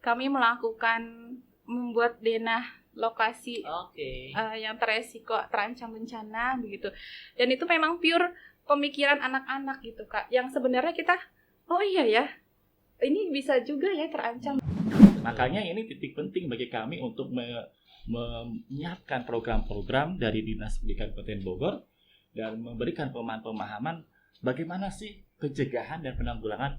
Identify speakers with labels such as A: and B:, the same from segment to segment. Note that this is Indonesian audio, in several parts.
A: kami membuat denah lokasi yang terancam bencana begitu. Dan itu memang pure pemikiran anak-anak gitu Kak, yang sebenarnya kita ini bisa juga ya terancam.
B: Makanya ini titik penting bagi kami untuk menyiapkan program-program dari Dinas Pendidikan Kabupaten Bogor dan memberikan pemahaman bagaimana sih pencegahan dan penanggulangan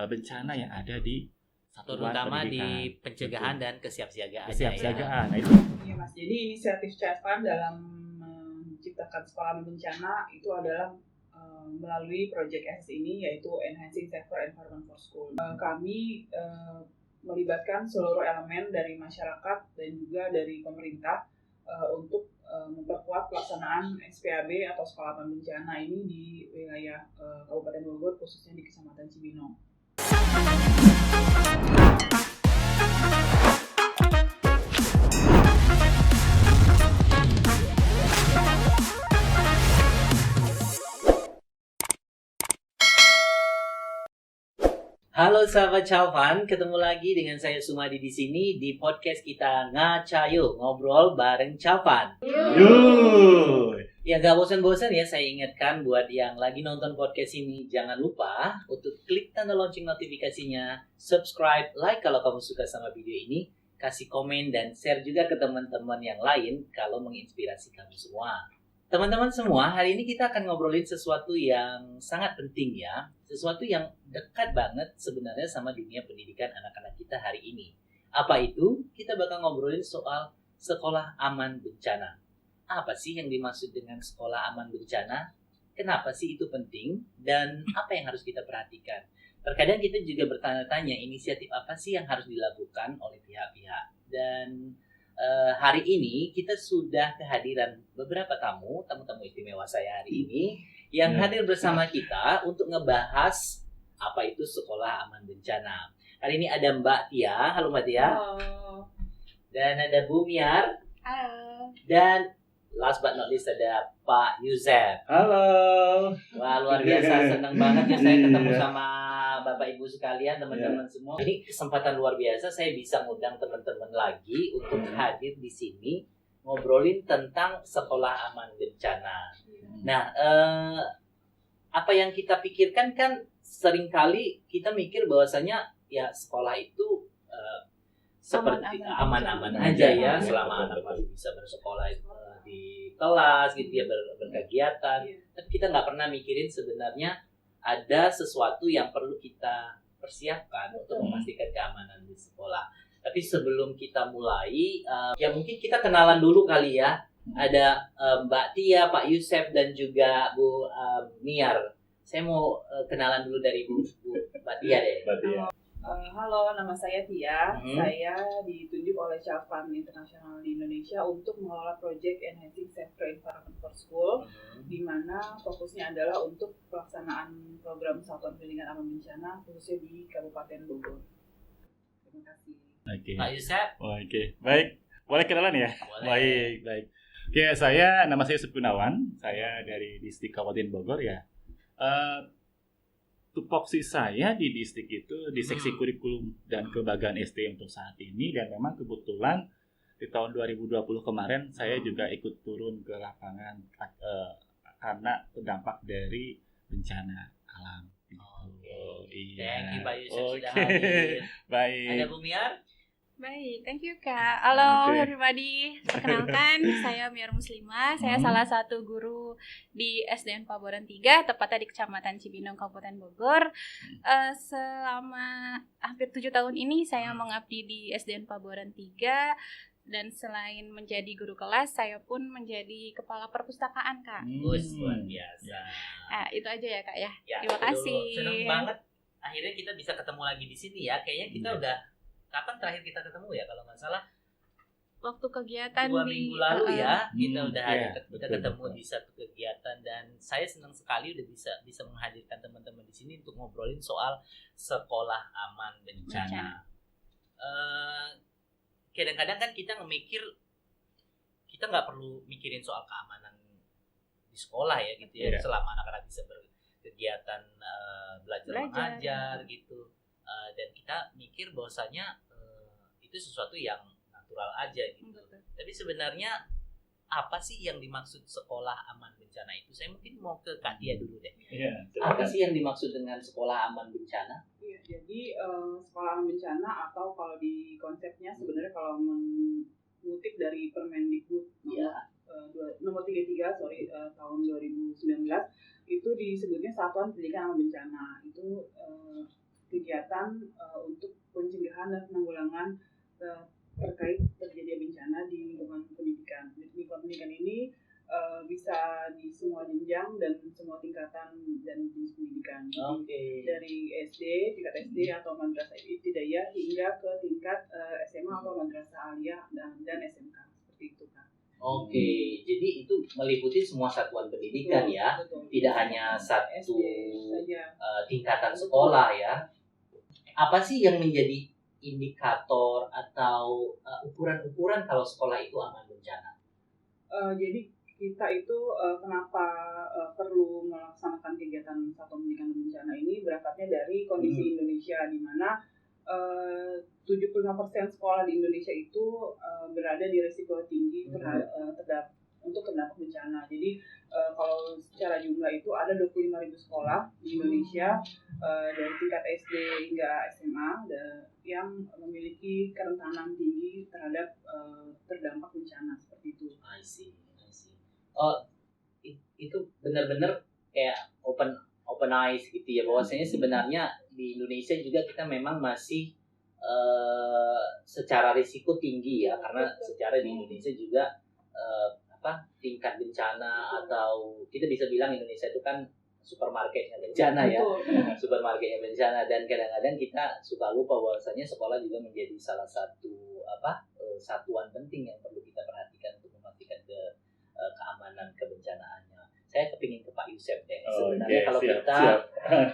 B: bencana yang ada di satuan
C: terutama
B: pendidikan.
C: Di pencegahan dan kesiapsiagaan.
B: Nah, itu.
D: Iya Mas, jadi inisiatif CFAN dalam menciptakan sekolah bencana itu adalah melalui Project S ini, yaitu Enhancing Safer Environment for School. Kami melibatkan seluruh elemen dari masyarakat dan juga dari pemerintah untuk memperkuat pelaksanaan SPAB atau sekolah aman bencana ini di wilayah Kabupaten Bogor, khususnya di Kecamatan Cibinong.
C: Halo sahabat Cavan, ketemu lagi dengan saya Sumadi di sini di podcast kita Ngacayo, ngobrol bareng Cavan. Ya gak bosan-bosan ya, saya ingatkan buat yang lagi nonton podcast ini, jangan lupa untuk klik tanda lonceng notifikasinya, subscribe, like kalau kamu suka sama video ini, kasih komen dan share juga ke teman-teman yang lain kalau menginspirasi kami semua. Teman-teman semua, hari ini kita akan ngobrolin sesuatu yang sangat penting ya. Sesuatu yang dekat banget sebenarnya sama dunia pendidikan anak-anak kita hari ini. Apa itu? Kita bakal ngobrolin soal sekolah aman bencana. Apa sih yang dimaksud dengan sekolah aman bencana? Kenapa sih itu penting? Dan apa yang harus kita perhatikan? Terkadang kita juga bertanya-tanya inisiatif apa sih yang harus dilakukan oleh pihak-pihak. Dan hari ini kita sudah kehadiran beberapa tamu istimewa saya hari ini yang hadir bersama kita untuk ngebahas apa itu sekolah aman bencana. Hari ini ada Mbak Tia. Halo Mbak Tia.
D: Halo.
C: Dan ada Bu Miar.
A: Halo.
C: Dan last but not least ada Pak Yusef.
B: Halo.
C: Wah, luar biasa, senang banget ya saya ketemu sama Bapak Ibu sekalian, teman-teman semua. Ini kesempatan luar biasa, saya bisa ngundang teman-teman lagi untuk hadir di sini ngobrolin tentang sekolah aman bencana. Nah, apa yang kita pikirkan kan seringkali kita mikir bahwasanya ya sekolah itu seperti aman-aman aja ya, selama anak masih bisa bersekolah di kelas gitu ya, berkegiatan. Tapi kita nggak pernah mikirin sebenarnya ada sesuatu yang perlu kita persiapkan untuk memastikan keamanan di sekolah. Tapi sebelum kita mulai, ya mungkin kita kenalan dulu kali ya. Ada Mbak Tia, Pak Yusef, dan juga Bu Miar. Saya mau kenalan dulu dari Mbak Tia deh.
D: Halo, nama saya Tia. Saya ditunjuk oleh Cavan Internasional di Indonesia untuk mengelola proyek Enhancing Safer Environment for School, di mana fokusnya adalah untuk pelaksanaan program Satuan Pendidikan Aman Bencana khususnya di Kabupaten Bogor. Terima kasih.
B: Oke.
C: Pak Yusef.
B: Oke, baik. Boleh kenalan ya?
C: Boleh.
B: Baik. Oke, nama saya Yusuf Gunawan. Saya dari Distrik Kabupaten Bogor ya. Tupoksi saya di distrik itu di seksi kurikulum dan kelembagaan SD untuk saat ini, dan memang kebetulan di tahun 2020 kemarin saya juga ikut turun ke lapangan karena terdampak dari bencana alam.
C: Thank you Pak Yusef sudah hadir.
B: Baik.
C: Ada Bu Miar?
A: Baik, thank you Kak. Halo everybody, perkenalkan saya Miar Muslimah. Saya salah satu guru di SDN Paboran 3, tepatnya di Kecamatan Cibinong, Kabupaten Bogor. Selama hampir 7 tahun ini saya mengabdi di SDN Paboran 3. Dan selain menjadi guru kelas, saya pun menjadi kepala perpustakaan Kak.
C: Luar biasa.
A: Itu aja ya Kak ya.
C: Ya,
A: Terima kasih.
C: Senang banget akhirnya kita bisa ketemu lagi di sini ya. Kayaknya kita udah, kapan terakhir kita ketemu ya kalau nggak salah?
A: Waktu kegiatan
C: 2 minggu lalu ya, kita udah
B: betul,
C: ketemu
B: betul.
C: di satu kegiatan, dan saya senang sekali udah bisa menghadirkan teman-teman di sini untuk ngobrolin soal sekolah aman bencana. Kadang-kadang kan kita ngemikir kita nggak perlu mikirin soal keamanan di sekolah ya gitu ya, selama anak-anak bisa berkegiatan belajar mengajar gitu, dan kita mikir bahwasanya itu sesuatu yang natural aja gitu. Tapi sebenarnya apa sih yang dimaksud sekolah aman bencana itu? Saya mungkin mau ke Kak Tia dulu deh.
B: Iya.
C: Apa sih yang dimaksud dengan sekolah aman bencana?
D: Iya, jadi sekolah aman bencana atau kalau di konsepnya sebenarnya kalau mengutip dari Permendikbud nomor 33 tahun 2019 itu disebutnya Satuan Pendidikan Aman Bencana. Itu kegiatan untuk pencegahan dan penanggulangan terkait terjadinya bencana di lingkungan pendidikan. Lingkungan pendidikan ini bisa di semua jenjang dan semua tingkatan dan jenis pendidikan. Jadi dari SD, tingkat SD atau madrasah ibtidaiyah hingga ke tingkat SMA atau madrasah aliyah dan SMK seperti itu, Kak.
C: Jadi itu meliputi semua satuan pendidikan ya,
D: betul.
C: Tidak hanya satu
D: SD saja.
C: Tingkatan sekolah ya. Apa sih yang menjadi indikator atau ukuran-ukuran kalau sekolah itu aman bencana?
D: Jadi kita itu kenapa perlu melaksanakan kegiatan satuan pendidikan bencana ini berangkatnya dari kondisi Indonesia di mana 75% sekolah di Indonesia itu berada di risiko tinggi untuk terdampak bencana. Jadi kalau secara jumlah itu ada 25.000 sekolah di Indonesia dari tingkat SD hingga SMA yang memiliki kerentanan tinggi terhadap terdampak bencana seperti itu.
C: I see. Oh, itu benar-benar kayak open eyes gitu ya, bahwasanya sebenarnya di Indonesia juga kita memang masih secara risiko tinggi ya, karena secara di Indonesia juga tingkat bencana atau kita bisa bilang Indonesia itu kan supermarketnya bencana ya, supermarketnya bencana, dan kadang-kadang kita suka lupa bahwasanya sekolah juga menjadi salah satu satuan penting yang perlu kita perhatikan untuk memastikan keamanan kebencanaannya. Saya kepingin ke Pak Yusef deh.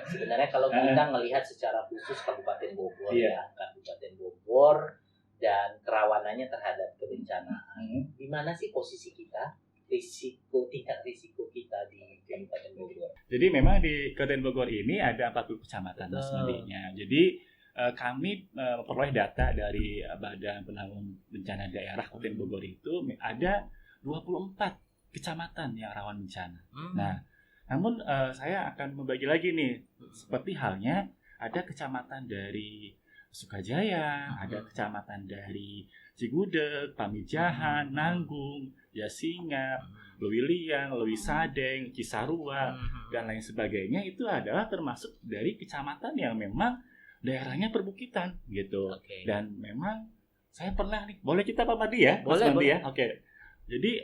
C: Sebenarnya kalau kita melihat secara khusus Kabupaten Bogor Kabupaten Bogor dan kerawanannya terhadap kebencanaan, di mana sih posisi kita? Tingkat risiko kita di Kabupaten Bogor.
B: Jadi memang di Kabupaten Bogor ini ada 40 kecamatan Mas Mandinya. Jadi kami memperoleh data dari Badan Penanggulangan Bencana Daerah Kabupaten Bogor itu ada 24 kecamatan yang rawan bencana. Nah, namun saya akan membagi lagi nih, seperti halnya ada kecamatan dari Sukajaya, ada kecamatan dari Cigudeg, Pamijahan, Nanggung, Jasinga, Lewiliang, Lewisadeng, Cisarua, dan lain sebagainya. Itu adalah termasuk dari kecamatan yang memang daerahnya perbukitan gitu. Dan memang saya pernah nih, boleh kita Pak Madi ya? Mas Madi ya? Oke. Jadi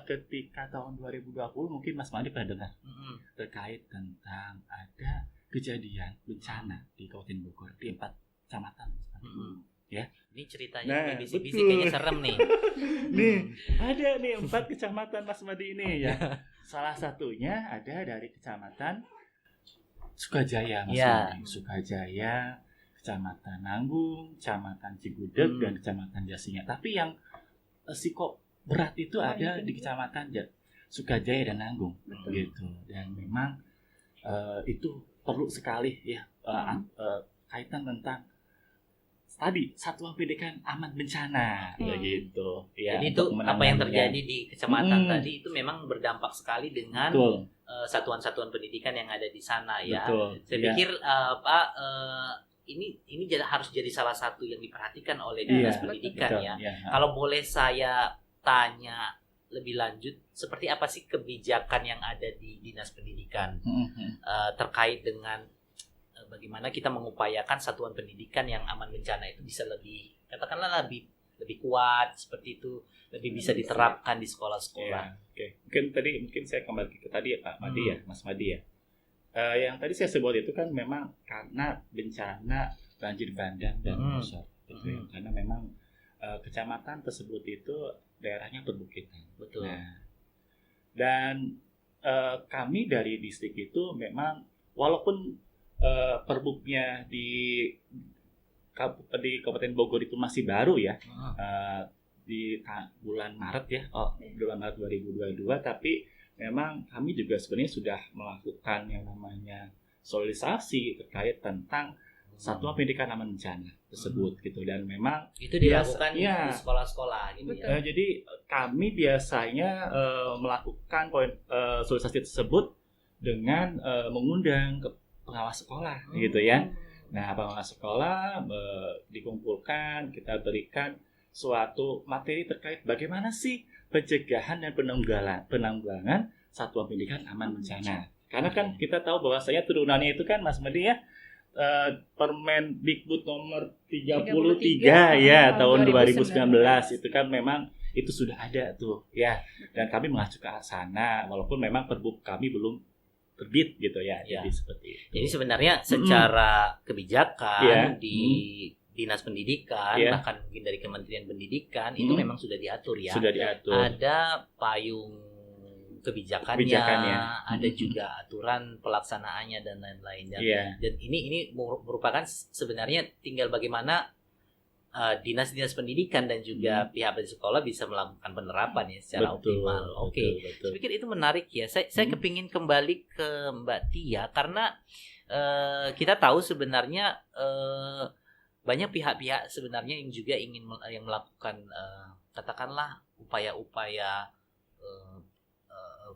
B: ketika tahun 2020 mungkin Mas Madi pernah dengar terkait tentang ada kejadian bencana di Kabupaten Bogor di 4 kecamatan. Ya.
C: Ini ceritanya bisik-bisik kayaknya serem nih.
B: Nih, ada nih 4 kecamatan Mas Madi ini ya. Salah satunya ada dari kecamatan Sukajaya Mas Madi. Sukajaya, Kecamatan Nanggung, Kecamatan Cigudeg, dan Kecamatan Jasinga. Tapi yang risiko berat itu ada di Kecamatan Sukajaya dan Nanggung gitu. Dan memang itu perlu sekali ya kaitan tentang tadi Satuan Pendidikan Aman Bencana begitu ya.
C: Jadi itu apa yang terjadi di kecamatan tadi itu memang berdampak sekali dengan satuan-satuan pendidikan yang ada di sana ya. Saya pikir ini harus jadi salah satu yang diperhatikan oleh dinas pendidikan ya. Kalau boleh saya tanya lebih lanjut, seperti apa sih kebijakan yang ada di dinas pendidikan terkait dengan bagaimana kita mengupayakan satuan pendidikan yang aman bencana itu bisa lebih, katakanlah lebih kuat seperti itu, lebih bisa diterapkan di sekolah-sekolah.
B: Mungkin saya kembali ke tadi ya Pak Madi ya, Mas Madi ya. Yang tadi saya sebut itu kan memang karena bencana banjir bandang dan longsor gitu ya. Karena memang kecamatan tersebut itu daerahnya perbukitan.
C: Betul.
B: Nah, dan kami dari distrik itu memang walaupun perbuknya di Kabupaten Bogor itu masih baru ya, di bulan Maret ya, bulan Maret 2022, tapi memang kami juga sebenarnya sudah melakukan yang namanya sosialisasi terkait tentang Satuan Pendidikan Aman Bencana tersebut gitu. Dan memang
C: Itu dilakukan di
B: ya,
C: sekolah-sekolah gitu ya.
B: jadi kami biasanya melakukan sosialisasi tersebut dengan mengundang ke pengawas sekolah gitu ya. Nah, pengawas sekolah dikumpulkan, kita berikan suatu materi terkait bagaimana sih pencegahan dan penanggulangan Satuan Pendidikan Aman Bencana. Karena kan kita tahu bahwasanya turunannya itu kan Mas Medi ya, Permendikbud nomor 33 ya tahun 2019 itu kan memang itu sudah ada tuh ya, dan kami mengacu ke sana walaupun memang perbuk kami belum terbit gitu ya. Jadi seperti itu.
C: Jadi sebenarnya secara kebijakan di Dinas Pendidikan, bahkan mungkin dari Kementerian Pendidikan itu memang sudah diatur ya.
B: Sudah diatur.
C: Ada payung kebijakannya, ada juga aturan pelaksanaannya dan lain-lain. Dan ini merupakan sebenarnya tinggal bagaimana dinas-dinas pendidikan dan juga pihak dari sekolah bisa melakukan penerapan ya secara optimal. Oke. Saya pikir itu menarik ya. Saya kepingin kembali ke Mbak Tia karena kita tahu sebenarnya banyak pihak-pihak sebenarnya yang juga ingin yang melakukan katakanlah upaya-upaya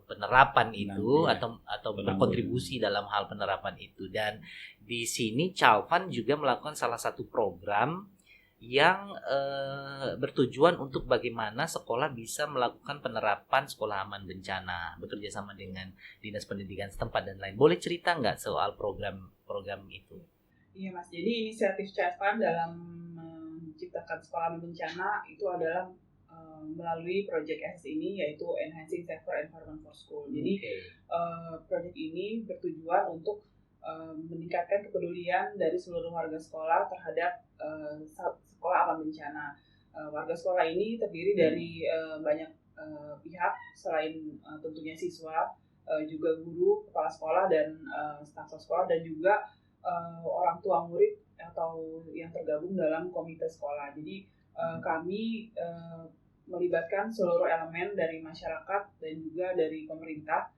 C: penerapan itu atau berkontribusi dalam hal penerapan itu. Dan di sini Calvan juga melakukan salah satu program yang bertujuan untuk bagaimana sekolah bisa melakukan penerapan sekolah aman bencana bekerja sama dengan dinas pendidikan setempat dan lain. Boleh cerita nggak soal program itu?
D: Iya Mas, jadi inisiatif Calvan dalam menciptakan sekolah aman bencana itu adalah melalui Project S ini, yaitu Enhancing Safer Environment for School. Jadi project ini bertujuan untuk meningkatkan kepedulian dari seluruh warga sekolah terhadap sekolah aman bencana. Warga sekolah ini terdiri dari banyak pihak selain tentunya siswa, juga guru, kepala sekolah dan staf sekolah, dan juga orang tua murid atau yang tergabung dalam komite sekolah. Jadi kami melibatkan seluruh elemen dari masyarakat dan juga dari pemerintah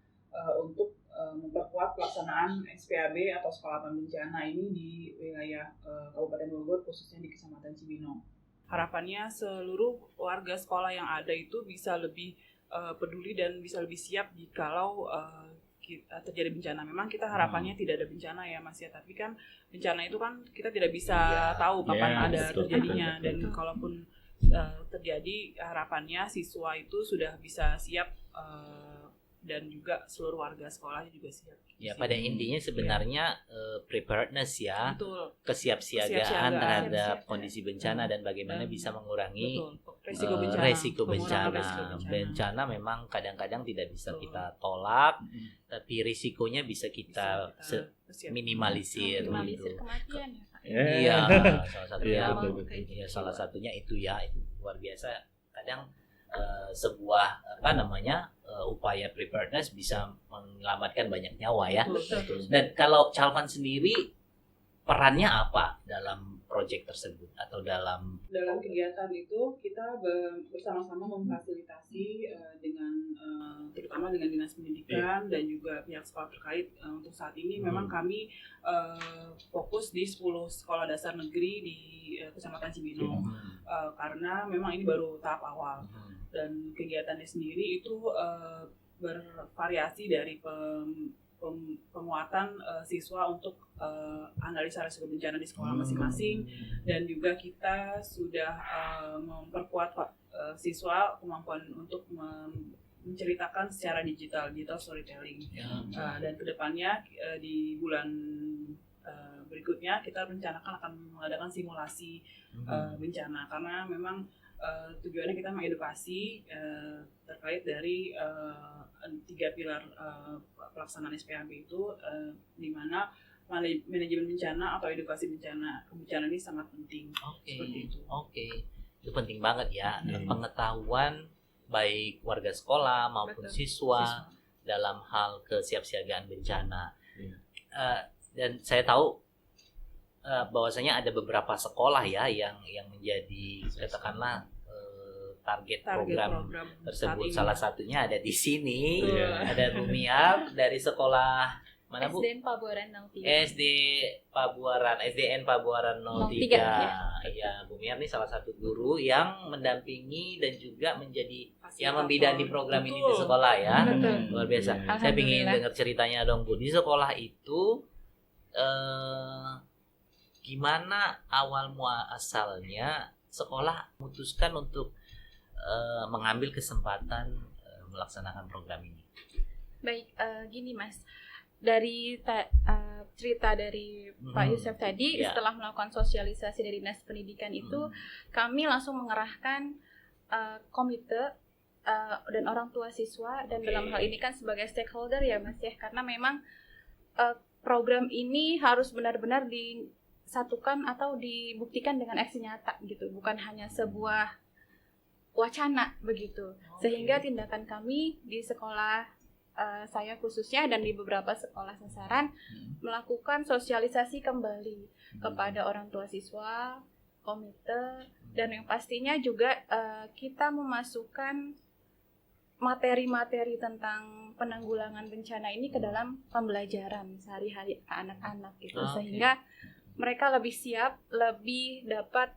D: untuk memperkuat pelaksanaan SPAB atau sekolah aman bencana ini di wilayah Kabupaten Bogor, khususnya di Kecamatan Cibinong. Harapannya seluruh warga sekolah yang ada itu bisa lebih peduli dan bisa lebih siap jikalau terjadi bencana. Memang kita harapannya tidak ada bencana ya Mas ya, tapi kan bencana itu kan kita tidak bisa tahu kapan ada terjadinya. Dan kalaupun terjadi, harapannya siswa itu sudah bisa siap dan juga seluruh warga sekolah juga siap.
C: Ya, pada intinya sebenarnya preparedness ya, kesiapsiagaan terhadap kondisi bencana dan bagaimana bisa mengurangi resiko bencana. Bencana memang kadang-kadang tidak bisa kita tolak, tapi risikonya bisa kita minimalisir.
A: Kematian ya.
C: Iya, salah satunya itu ya, itu luar biasa. Kadang sebuah upaya preparedness bisa menyelamatkan banyak nyawa ya. Dan kalau Calvan sendiri perannya apa dalam proyek tersebut atau dalam
D: kegiatan itu? Kita bersama-sama memfasilitasi dengan terutama dengan dinas pendidikan dan juga pihak sekolah terkait. Untuk saat ini memang kami fokus di 10 sekolah dasar negeri di Kecamatan Cibinong karena memang ini baru tahap awal. Dan kegiatannya sendiri itu bervariasi dari penguatan siswa untuk analisa risiko bencana di sekolah masing-masing, dan juga kita sudah memperkuat siswa kemampuan untuk menceritakan secara digital storytelling. Dan kedepannya di bulan berikutnya kita rencanakan akan mengadakan simulasi bencana, karena memang tujuannya kita mengedukasi terkait dari 3 pilar pelaksanaan SPAB itu, di mana manajemen bencana atau edukasi bencana ini sangat penting. Seperti itu.
C: Itu penting banget ya, pengetahuan baik warga sekolah maupun siswa dalam hal kesiapsiagaan bencana. Dan saya tahu bahwasanya ada beberapa sekolah ya yang menjadi katakanlah target program tersebut. Salah satunya ada di sini, ada Bu Miar dari sekolah Mana Bu?
A: SDN Pabuaran 03.
C: SDN Pabuaran 03.
A: 03, ya.
C: Iya, Bu Miar nih salah satu guru yang mendampingi dan juga menjadi yang membidani program ini di sekolah ya.
A: Betul.
C: Luar biasa.
B: Iya.
C: Saya ingin
A: Alhamdulillah.
C: dengar ceritanya dong Bu. Di sekolah itu gimana awal muasalnya sekolah memutuskan untuk mengambil kesempatan melaksanakan program ini?
A: Baik, gini Mas. Dari cerita dari Pak Yusuf tadi,
C: Ya.
A: setelah melakukan sosialisasi dari Dinas Pendidikan itu, kami langsung mengerahkan komite dan orang tua siswa, dan
C: Oke.
A: dalam hal ini kan sebagai stakeholder ya Mas ya, karena memang program ini harus benar-benar disatukan atau dibuktikan dengan aksi nyata gitu, bukan hanya sebuah wacana begitu. Sehingga tindakan kami di sekolah saya khususnya dan di beberapa sekolah sasaran melakukan sosialisasi kembali kepada orang tua siswa, komite, dan yang pastinya juga kita memasukkan materi-materi tentang penanggulangan bencana ini ke dalam pembelajaran sehari-hari anak-anak gitu.
C: Oke.
A: Sehingga mereka lebih siap, lebih dapat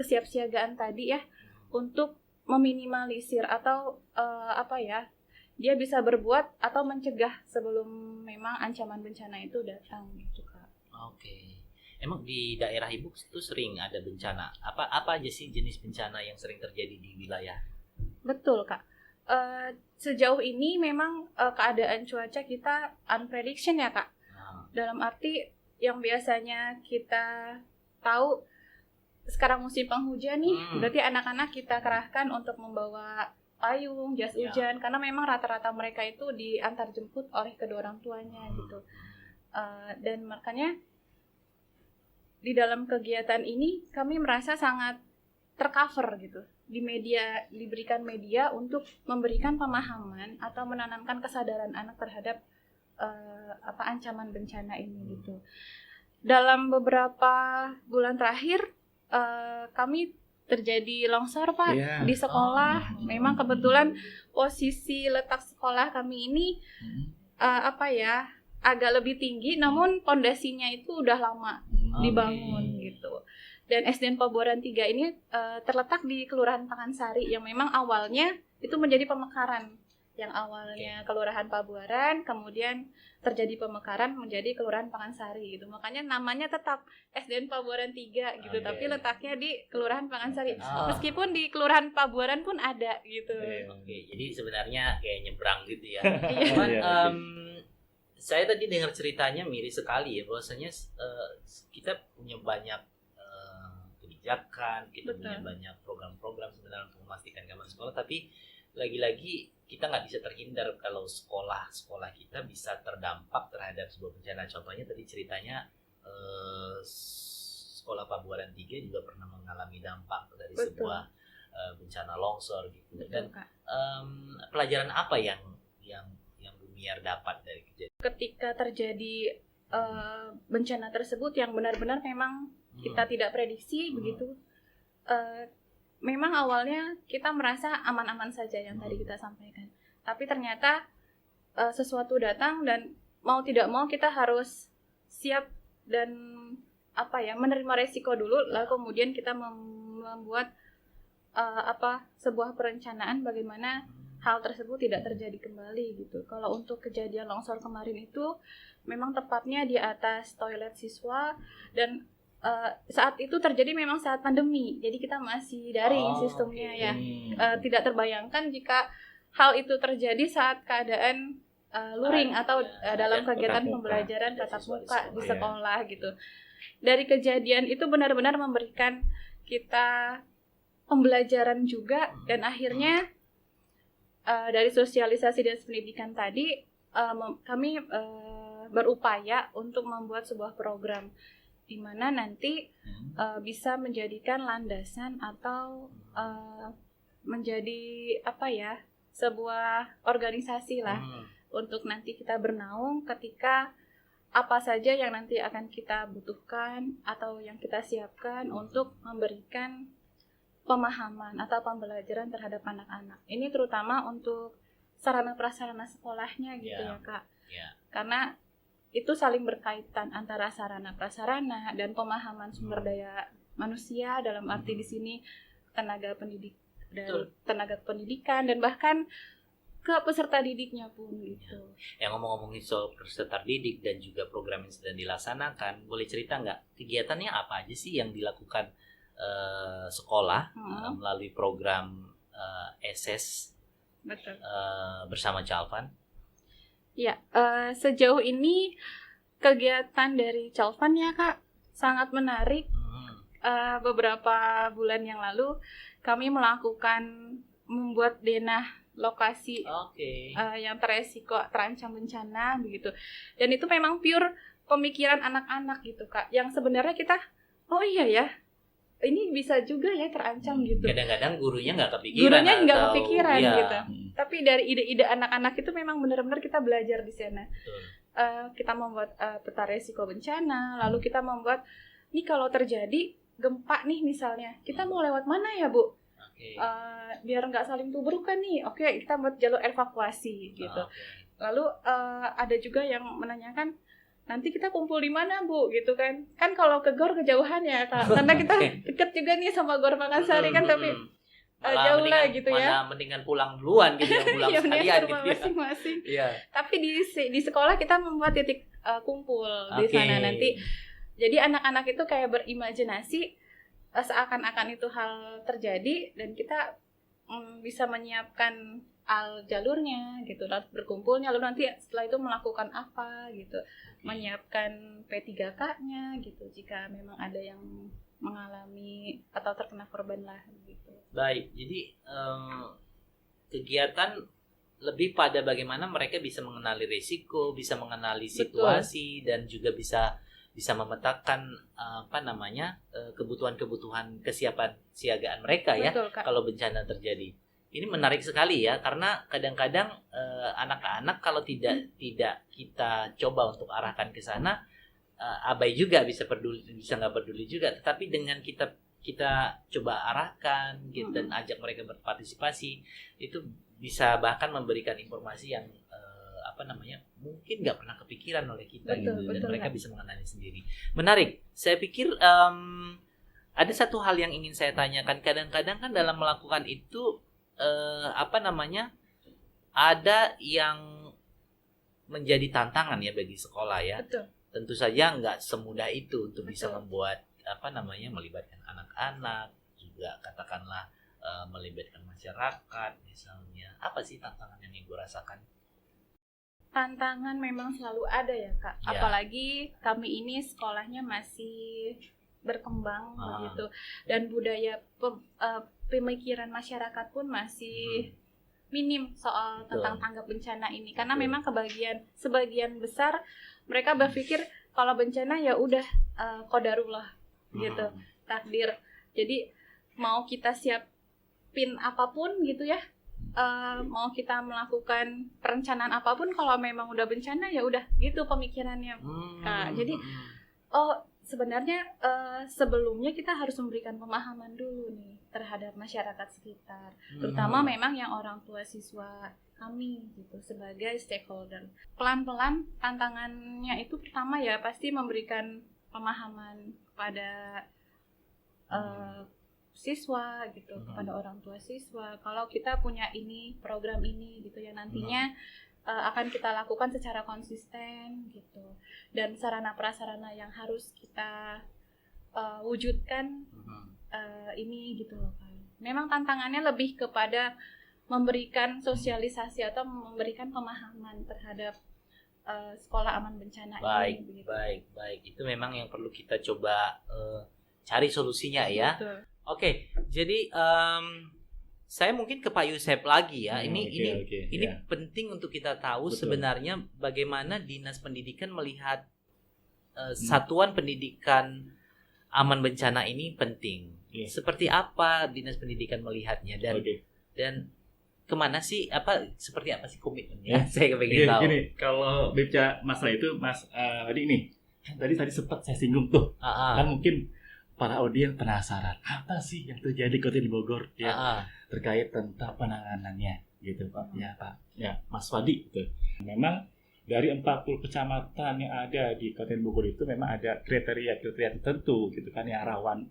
A: kesiapsiagaan tadi ya untuk meminimalisir atau dia bisa berbuat atau mencegah sebelum memang ancaman bencana itu datang gitu Kak.
C: Oke. Emang di daerah Ibu itu sering ada bencana? Apa aja sih jenis bencana yang sering terjadi di wilayah?
A: Betul Kak. Sejauh ini memang keadaan cuaca kita unprediction ya Kak.
C: Nah,
A: Dalam arti yang biasanya kita tahu sekarang musim penghujan nih, berarti anak-anak kita kerahkan untuk membawa payung, jas
C: Ya.
A: hujan, karena memang rata-rata mereka itu diantar jemput oleh kedua orang tuanya gitu. Dan makanya di dalam kegiatan ini kami merasa sangat tercover gitu. Di media, diberikan media untuk memberikan pemahaman atau menanamkan kesadaran anak terhadap ancaman bencana ini gitu. Dalam beberapa bulan terakhir kami terjadi longsor Pak di sekolah. Memang kebetulan posisi letak sekolah kami ini agak lebih tinggi, namun pondasinya itu udah lama dibangun gitu. Dan SDN Pabuaran 3 ini terletak di Kelurahan Pakansari yang memang awalnya itu menjadi pemekaran. Yang awalnya Kelurahan Pabuaran, kemudian terjadi pemekaran menjadi Kelurahan Pakansari gitu. Makanya namanya tetap SDN Pabuaran 3 gitu, tapi letaknya di Kelurahan Pakansari. Meskipun di Kelurahan Pabuaran pun ada gitu.
C: Oke, jadi sebenarnya kayak nyebrang gitu ya.
A: Iya.
C: Cuman saya tadi dengar ceritanya miris sekali ya, bahwasanya kita punya banyak kebijakan, kita punya banyak program-program sebenarnya untuk memastikan keamanan sekolah, tapi lagi-lagi kita nggak bisa terhindar kalau sekolah kita bisa terdampak terhadap sebuah bencana. Contohnya tadi ceritanya sekolah Pabuaran 3 juga pernah mengalami dampak dari sebuah bencana longsor gitu. Dan pelajaran apa yang Bu Miar dapat dari kejadian?
A: Ketika terjadi bencana tersebut yang benar-benar memang kita tidak prediksi begitu. Memang awalnya kita merasa aman-aman saja yang tadi kita sampaikan. Tapi ternyata sesuatu datang dan mau tidak mau kita harus siap dan menerima resiko dulu, lalu kemudian kita membuat sebuah perencanaan bagaimana hal tersebut tidak terjadi kembali gitu. Kalau untuk kejadian longsor kemarin itu memang tepatnya di atas toilet siswa, dan saat itu terjadi memang saat pandemi, jadi kita masih daring sistemnya ya. Tidak terbayangkan jika hal itu terjadi saat keadaan luring atau dalam kegiatan pembelajaran tatap muka di sekolah gitu. Dari kejadian itu benar-benar memberikan kita pembelajaran juga, dan akhirnya dari sosialisasi dan pendidikan tadi kami berupaya untuk membuat sebuah program di mana nanti bisa menjadikan landasan atau menjadi sebuah organisasi lah untuk nanti kita bernaung ketika apa saja yang nanti akan kita butuhkan atau yang kita siapkan untuk memberikan pemahaman atau pembelajaran terhadap anak-anak. Ini terutama untuk sarana prasarana sekolahnya gitu ya Kak.
C: Ya.
A: Karena itu saling berkaitan antara sarana prasarana dan pemahaman sumber daya manusia, dalam arti di sini tenaga pendidik dan tenaga pendidikan dan bahkan ke peserta didiknya pun gitu.
C: Yang ngomongin soal peserta didik dan juga program yang sedang dilaksanakan, boleh cerita nggak kegiatannya apa aja sih yang dilakukan sekolah melalui program SS
A: Betul.
C: Bersama Calvan?
A: Ya, sejauh ini kegiatan dari Calvan ya Kak sangat menarik. Beberapa bulan yang lalu kami membuat denah lokasi yang terancam bencana begitu. Dan itu memang pure pemikiran anak-anak gitu Kak. Yang sebenarnya kita, oh iya ya, ini bisa juga ya terancam gitu.
C: Kadang-kadang gurunya nggak
A: kepikiran gitu. Tapi dari ide-ide anak-anak itu memang benar-benar kita belajar di sana. Kita membuat peta resiko bencana, lalu kita membuat nih kalau terjadi gempa nih misalnya, kita mau lewat mana ya Bu? Biar nggak saling tubrukan nih. Oke, kita buat jalur evakuasi gitu. Lalu ada juga yang menanyakan, nanti kita kumpul di mana Bu gitu kan? Kan kalau ke GOR kejauhan ya Kak. Karena kita deket juga nih sama GOR Makassari kan, tapi jauh lah gitu ya.
C: Mendingan pulang duluan gitu ya, pulang sekalian gitu ya.
A: Masing-masing.
C: Iya.
A: Tapi di sekolah kita membuat titik kumpul di sana nanti. Jadi anak-anak itu kayak berimajinasi seakan-akan itu hal terjadi dan kita bisa menyiapkan jalurnya gitu, lalu berkumpulnya, lalu nanti setelah itu melakukan apa gitu, menyiapkan P3K-nya gitu jika memang ada yang mengalami atau terkena korban lah gitu.
C: Baik, jadi kegiatan lebih pada bagaimana mereka bisa mengenali risiko, bisa mengenali situasi, dan juga bisa memetakan kebutuhan-kebutuhan kesiapan siagaan mereka. Betul, ya Kak. Kalau bencana terjadi. Ini menarik sekali ya, karena kadang-kadang anak-anak kalau tidak kita coba untuk arahkan ke sana, abai juga, bisa nggak peduli juga. Tetapi dengan kita coba arahkan gitu, dan ajak mereka berpartisipasi, itu bisa bahkan memberikan informasi yang mungkin nggak pernah kepikiran oleh kita. Betul, dan mereka bisa mengenali sendiri. Menarik. Saya pikir ada satu hal yang ingin saya tanyakan. Kadang-kadang kan dalam melakukan itu ada yang menjadi tantangan ya bagi sekolah ya. Betul. Tentu saja nggak semudah itu untuk bisa membuat melibatkan anak-anak, juga katakanlah melibatkan masyarakat misalnya. Apa sih tantangan yang Ibu rasakan?
A: Tantangan memang selalu ada ya Kak. Ya. Apalagi kami ini sekolahnya masih berkembang gitu, dan budaya pemikiran masyarakat pun masih minim soal tentang tanggap bencana ini. Karena memang sebagian besar mereka berpikir kalau bencana ya udah qadarullah gitu, takdir. Jadi mau kita siapin apapun gitu ya, mau kita melakukan perencanaan apapun, kalau memang udah bencana ya udah gitu pemikirannya Kak. Jadi sebenarnya sebelumnya kita harus memberikan pemahaman dulu nih terhadap masyarakat sekitar, terutama memang yang orang tua siswa kami gitu sebagai stakeholder. Pelan-pelan tantangannya itu pertama ya pasti memberikan pemahaman kepada siswa gitu, kepada orang tua siswa. Kalau kita punya program ini gitu ya, nantinya akan kita lakukan secara konsisten gitu. Dan sarana prasarana yang harus kita wujudkan ini gitu loh kan. Memang tantangannya lebih kepada memberikan sosialisasi atau memberikan pemahaman terhadap sekolah aman bencana ini. Baik.
C: Itu memang yang perlu kita coba cari solusinya ya. Betul. Oke, jadi saya mungkin ke Pak Yusef lagi ya. Ini penting untuk kita tahu. Betul. Sebenarnya bagaimana Dinas Pendidikan melihat satuan pendidikan aman bencana ini penting. Seperti apa Dinas Pendidikan melihatnya dan kemana sih, seperti apa sih komitmennya? Saya pengen tahu.
B: Gini, kalau bicara masalah itu Mas Adi nih, tadi sempat saya singgung tuh. Kan mungkin para audiens penasaran apa sih yang terjadi di Kabupaten Bogor ya terkait tentang penanganannya gitu Pak. Ya Mas Wadi gitu. Memang dari 40 kecamatan yang ada di Kabupaten Bogor itu memang ada kriteria-kriteria tertentu gitu kan yang rawan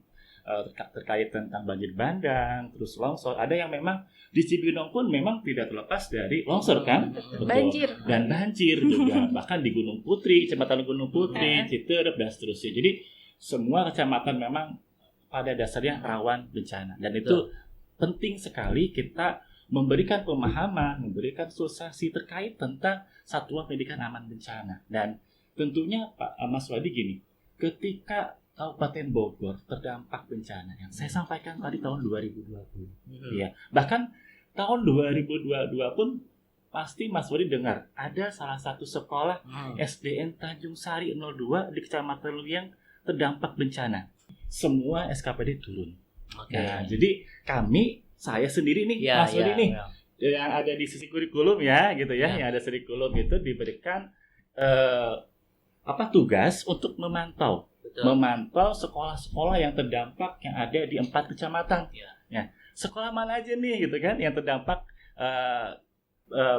B: terkait tentang banjir bandang, terus longsor. Ada yang memang di Cibinong pun memang tidak terlepas dari longsor kan, betul.
A: Banjir
B: Dan banjir juga, bahkan di Gunung Putri, Kecamatan Gunung Putri, Citerep dan seterusnya. Jadi semua kecamatan memang pada dasarnya rawan bencana, dan itu penting sekali kita memberikan pemahaman, memberikan sosialisasi terkait tentang Satuan Pendidikan Aman Bencana. Dan tentunya Pak Mas Wadi gini, ketika Kabupaten Bogor terdampak bencana yang saya sampaikan tadi tahun 2020, ya, bahkan tahun 2022 pun pasti Mas Wadi dengar ada salah satu sekolah SDN Tanjung Sari 02 di Kecamatan Luyang terdampak bencana. Semua SKPD turun. Nah, jadi saya sendiri nih, Mas Wadi nih, yang ada di sisi kurikulum ya, gitu ya, yang ada kurikulum itu diberikan tugas untuk memantau sekolah-sekolah yang terdampak yang ada di 4 kecamatan. Ya, sekolah mana aja nih, gitu kan, yang terdampak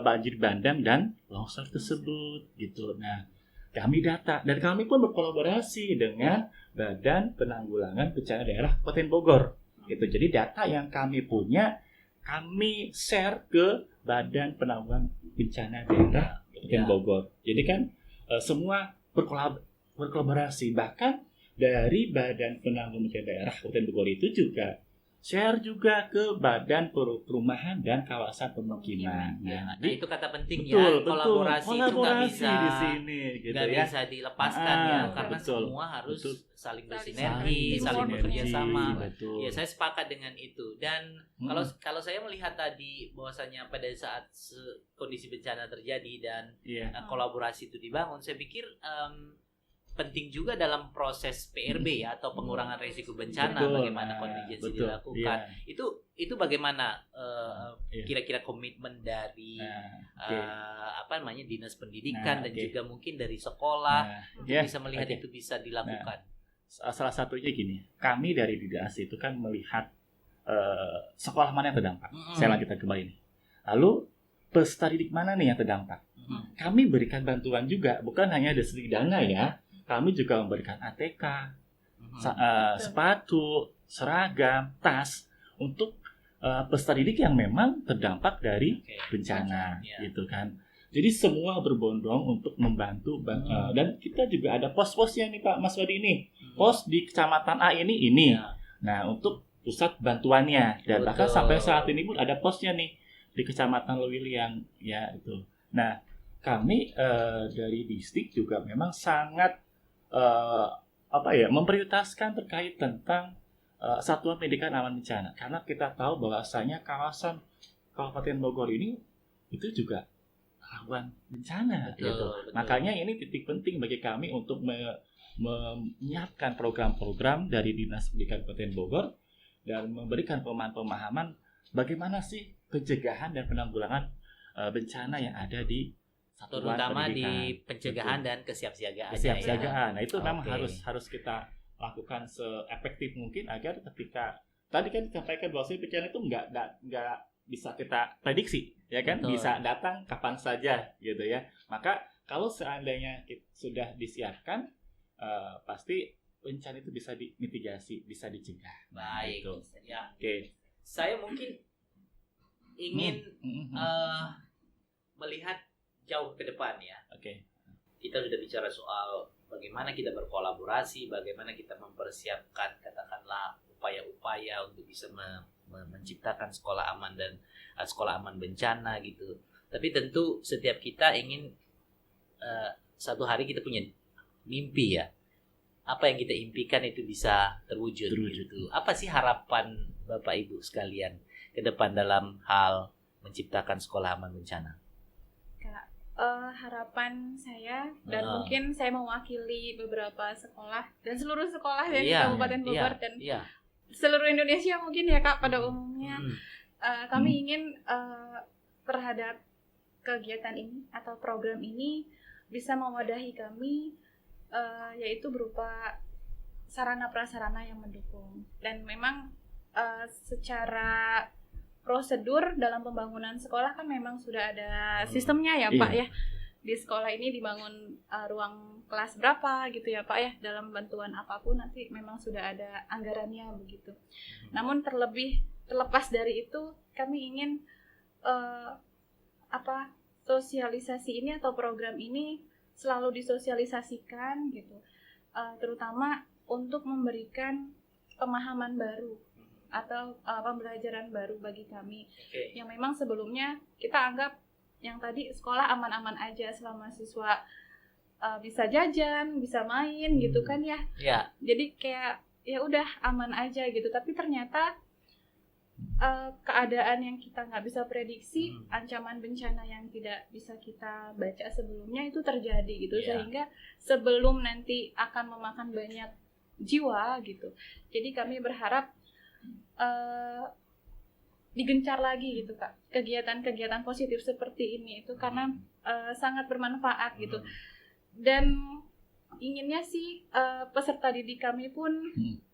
B: banjir bandang dan longsor tersebut, gitu. Nah, kami data dan kami pun berkolaborasi dengan Badan Penanggulangan Bencana Daerah Kabupaten Bogor. Gitu. Jadi data yang kami punya kami share ke Badan Penanggulangan Bencana Daerah Kabupaten Bogor. Jadi kan semua berkolaborasi, bahkan dari Badan Penanggulangan Bencana Daerah Kabupaten Bogor itu juga share juga ke Badan Perumahan dan Kawasan Pemukiman.
C: Nah, itu kata penting
B: betul,
C: kolaborasi itu nggak bisa
B: di sini, gitu ya.
C: bisa dilepaskan karena semua harus saling bersinergi, saling bekerja sama. Ya, saya sepakat dengan itu. Dan kalau saya melihat tadi bahwasanya pada saat kondisi bencana terjadi dan kolaborasi itu dibangun, saya pikir penting juga dalam proses PRB ya, atau pengurangan risiko bencana, bagaimana kontingensi dilakukan. Itu bagaimana kira-kira komitmen dari Dinas Pendidikan dan juga mungkin dari sekolah untuk bisa melihat itu bisa dilakukan.
B: Salah satunya gini, kami dari Didas itu kan melihat sekolah mana yang terdampak. Saya lanjutkan kembali nih. Lalu peserta didik mana nih yang terdampak? Kami berikan bantuan juga, bukan hanya dari segi dana ya. Kami juga memberikan ATK, sepatu, seragam, tas untuk peserta didik yang memang terdampak dari bencana, gitu kan. Jadi semua berbondong untuk membantu, dan kita juga ada pos-posnya nih Pak Mas Wadi ini. Pos di Kecamatan A ini. Nah, untuk pusat bantuannya, dan bahkan sampai saat ini pun ada posnya nih di Kecamatan Lewiliang, ya itu. Nah, kami dari distrik juga memang sangat memprioritaskan terkait tentang Satuan Pendidikan Aman Bencana, karena kita tahu bahwasanya kawasan Kabupaten Bogor ini itu juga rawan bencana, gitu. Makanya ini titik penting bagi kami untuk menyiapkan program-program dari Dinas Pendidikan Kabupaten Bogor dan memberikan pemahaman bagaimana sih pencegahan dan penanggulangan bencana yang ada di
C: terutama di pencegahan dan kesiapsiagaan.
B: Nah, itu memang harus kita lakukan seefektif mungkin agar ketika tadi kan disampaikan bahwa bencana itu nggak bisa kita prediksi, ya kan? Bisa datang kapan saja, gitu ya. Maka kalau seandainya sudah disiapkan, pasti bencana itu bisa dimitigasi, bisa dicegah.
C: Baik,
B: gitu.
C: Ya. Oke. Saya mungkin ingin melihat jauh ke depan ya. Kita sudah bicara soal bagaimana kita berkolaborasi, bagaimana kita mempersiapkan katakanlah upaya-upaya untuk bisa menciptakan sekolah aman dan sekolah aman bencana gitu. Tapi tentu setiap kita ingin satu hari kita punya mimpi ya. Apa yang kita impikan itu bisa terwujud. Gitu. Apa sih harapan Bapak Ibu sekalian ke depan dalam hal menciptakan sekolah aman bencana?
A: Harapan saya dan mungkin saya mewakili beberapa sekolah dan seluruh sekolah ya di Kabupaten Bogor dan seluruh Indonesia mungkin ya Kak pada umumnya kami ingin terhadap kegiatan ini atau program ini bisa mewadahi kami yaitu berupa sarana prasarana yang mendukung, dan memang secara prosedur dalam pembangunan sekolah kan memang sudah ada sistemnya ya Pak ya. di sekolah ini dibangun ruang kelas berapa gitu ya Pak ya, dalam bantuan apapun nanti memang sudah ada anggarannya begitu. Namun terlepas dari itu kami ingin sosialisasi ini atau program ini selalu disosialisasikan gitu, terutama untuk memberikan pemahaman baru atau pembelajaran baru bagi kami yang memang sebelumnya kita anggap yang tadi sekolah aman-aman aja selama siswa bisa jajan, bisa main gitu kan ya. Jadi kayak ya udah aman aja gitu. Tapi ternyata keadaan yang kita nggak bisa prediksi, ancaman bencana yang tidak bisa kita baca sebelumnya itu terjadi gitu, sehingga sebelum nanti akan memakan banyak jiwa gitu. Jadi kami berharap digencar lagi gitu Kak, kegiatan-kegiatan positif seperti ini itu karena sangat bermanfaat gitu. Dan inginnya sih peserta didik kami pun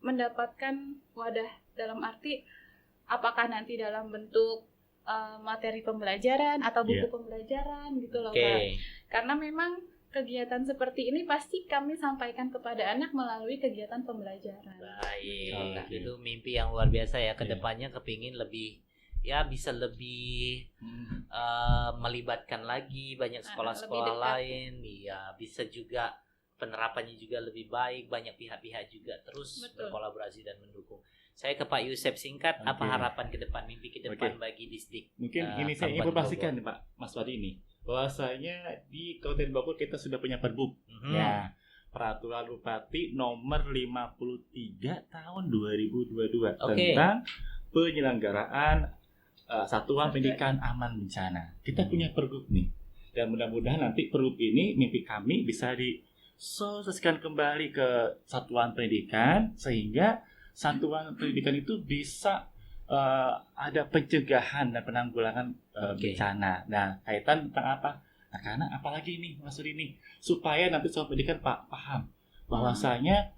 A: mendapatkan wadah, dalam arti apakah nanti dalam bentuk materi pembelajaran atau buku pembelajaran gitu loh Kak. Karena memang kegiatan seperti ini pasti kami sampaikan kepada anak melalui kegiatan pembelajaran.
C: Baik, itu mimpi yang luar biasa ya. Kedepannya kepingin lebih bisa lebih melibatkan lagi banyak sekolah-sekolah lain, bisa juga penerapannya juga lebih baik, banyak pihak-pihak juga terus berkolaborasi dan mendukung. Saya ke Pak Yusef singkat, apa harapan ke depan, mimpi ke depan bagi Disdik?
B: Mungkin ini saya informasikan Pak Mas Wadi ini, bahwasanya di Kabupaten Bogor kita sudah punya Perbuk, ya, Peraturan Bupati nomor 53 tahun 2022 tentang penyelenggaraan satuan pendidikan aman bencana. Kita punya Pergub nih, dan mudah-mudahan nanti Pergub ini mimpi kami bisa disosialisasikan kembali ke satuan pendidikan sehingga satuan pendidikan itu bisa ada pencegahan dan penanggulangan bencana. Nah, kaitan tentang apa? Nah, karena apalagi nih Mas Sudi nih, supaya nanti satuan pendidikan paham bahwasanya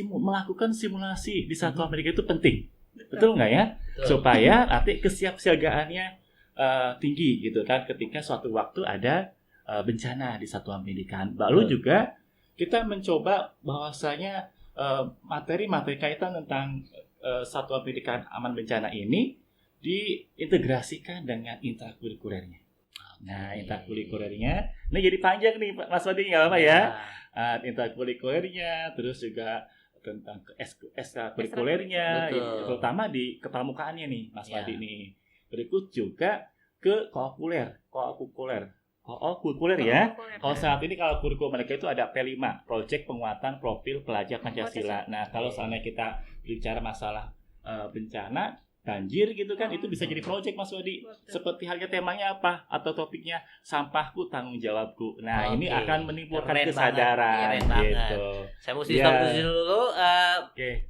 B: melakukan simulasi di satuan pendidikan itu penting. Betul nggak ya? Supaya nanti kesiapsiagaannya tinggi gitu kan ketika suatu waktu ada bencana di satuan pendidikan. Lalu juga kita mencoba bahwasanya materi-materi kaitan tentang satuan pendidikan aman bencana ini diintegrasikan dengan intrakurikulernya. Nah, intrakurikulernya ini jadi panjang nih Mas Wadi, nggak apa ya? Intrakurikulernya, terus juga tentang ekstrakurikulernya, terutama di kepramukaannya nih Mas Wadi nih. Berikut juga ke kokurikuler ya. Kalau saat ini kalau kurikulum mereka itu ada P5, Proyek Penguatan Profil Pelajar Pancasila. Nah, kalau seandainya kita bicara masalah bencana, banjir gitu kan, itu bisa jadi proyek Mas Wadi. Seperti halnya temanya apa atau topiknya sampahku tanggung jawabku. Nah, ini akan menimbulkan kesadaran gitu.
C: Saya mesti stop dulu.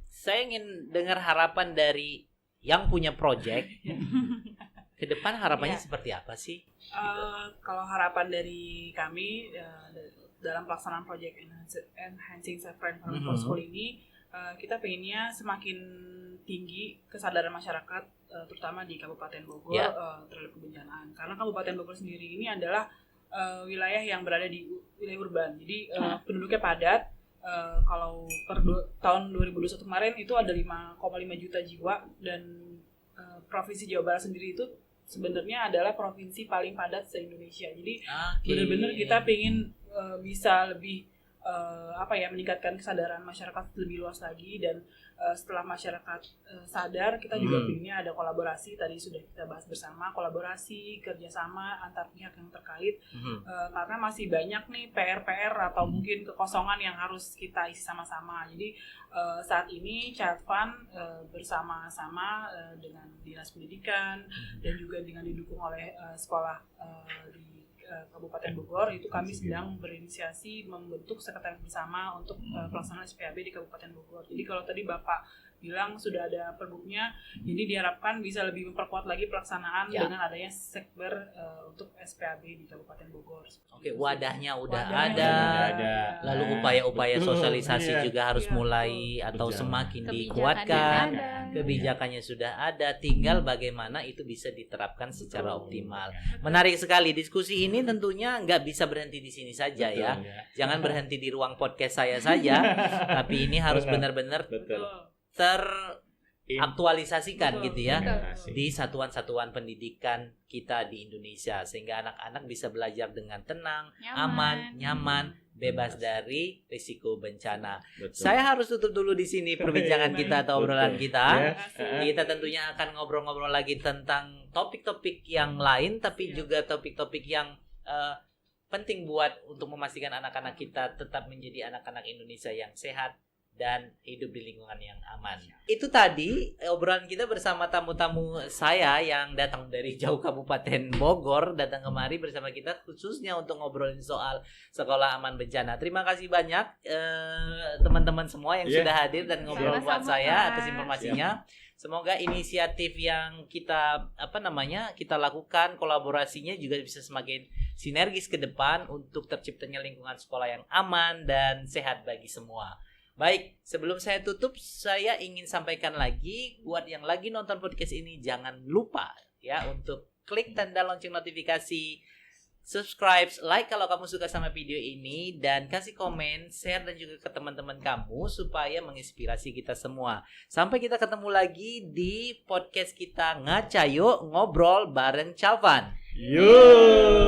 C: Saya ingin dengar harapan dari yang punya proyek. Ke depan harapannya seperti apa sih?
D: Kalau harapan dari kami dalam pelaksanaan proyek Enhancing Safer Environment for School ini, kita pengennya semakin tinggi kesadaran masyarakat, terutama di Kabupaten Bogor terhadap kebencanaan. Karena Kabupaten Bogor sendiri ini adalah wilayah yang berada di wilayah urban, jadi penduduknya padat. Kalau per tahun 2021 kemarin itu ada 5,5 juta jiwa, dan Provinsi Jawa Barat sendiri itu sebenarnya adalah provinsi paling padat se-Indonesia. Jadi benar-benar kita pengen bisa lebih meningkatkan kesadaran masyarakat lebih luas lagi, dan setelah masyarakat sadar, kita juga pengennya ada kolaborasi. Tadi sudah kita bahas bersama, kolaborasi, kerjasama antar pihak yang terkait, karena masih banyak nih PR-PR atau mungkin kekosongan yang harus kita isi sama-sama. Jadi saat ini Child Fund bersama-sama dengan Dinas Pendidikan dan juga dengan didukung oleh sekolah di Kabupaten Bogor, itu kami sedang berinisiasi membentuk sekretariat bersama untuk pelaksanaan SPAB di Kabupaten Bogor. Jadi kalau tadi Bapak bilang sudah ada perbuknya, jadi diharapkan bisa lebih memperkuat lagi pelaksanaan dengan adanya sekber untuk SPAB di Kabupaten Bogor.
C: Oke, wadahnya udah
B: ada.
C: Lalu upaya-upaya sosialisasi
B: Iya.
C: juga harus mulai atau
B: Betul.
C: semakin
A: Kebijakannya
C: dikuatkan.
A: ada.
C: Kebijakannya sudah ada, tinggal bagaimana itu bisa diterapkan secara optimal. Menarik sekali diskusi ini, tentunya nggak bisa berhenti di sini saja
B: Betul,
C: ya. Jangan berhenti di ruang podcast saya saja, tapi ini harus benar-benar
B: Betul.
C: teraktualisasikan gitu ya
B: Betul.
C: di satuan-satuan pendidikan kita di Indonesia, sehingga anak-anak bisa belajar dengan tenang, aman, nyaman, bebas dari risiko bencana.
B: Betul.
C: Saya harus tutup dulu di sini perbincangan kita atau obrolan
B: Betul.
C: kita.
B: Ya.
C: Kita tentunya akan ngobrol-ngobrol lagi tentang topik-topik yang lain, tapi juga topik-topik yang penting buat untuk memastikan anak-anak kita tetap menjadi anak-anak Indonesia yang sehat dan hidup di lingkungan yang aman. Itu tadi obrolan kita bersama tamu-tamu saya yang datang dari jauh Kabupaten Bogor, datang kemari bersama kita khususnya untuk ngobrolin soal sekolah aman bencana. Terima kasih banyak teman-teman semua yang sudah hadir dan ngobrol buat saya atas informasinya. Semoga inisiatif yang kita kita lakukan, kolaborasinya juga bisa semakin sinergis ke depan untuk terciptanya lingkungan sekolah yang aman dan sehat bagi semua. Baik, sebelum saya tutup, saya ingin sampaikan lagi buat yang lagi nonton podcast ini, jangan lupa ya untuk klik tanda lonceng notifikasi, subscribe, like kalau kamu suka sama video ini, dan kasih komen, share dan juga ke teman-teman kamu supaya menginspirasi kita semua. Sampai kita ketemu lagi di podcast kita Ngaca Yuk, ngobrol bareng Chavan.
B: Yuk.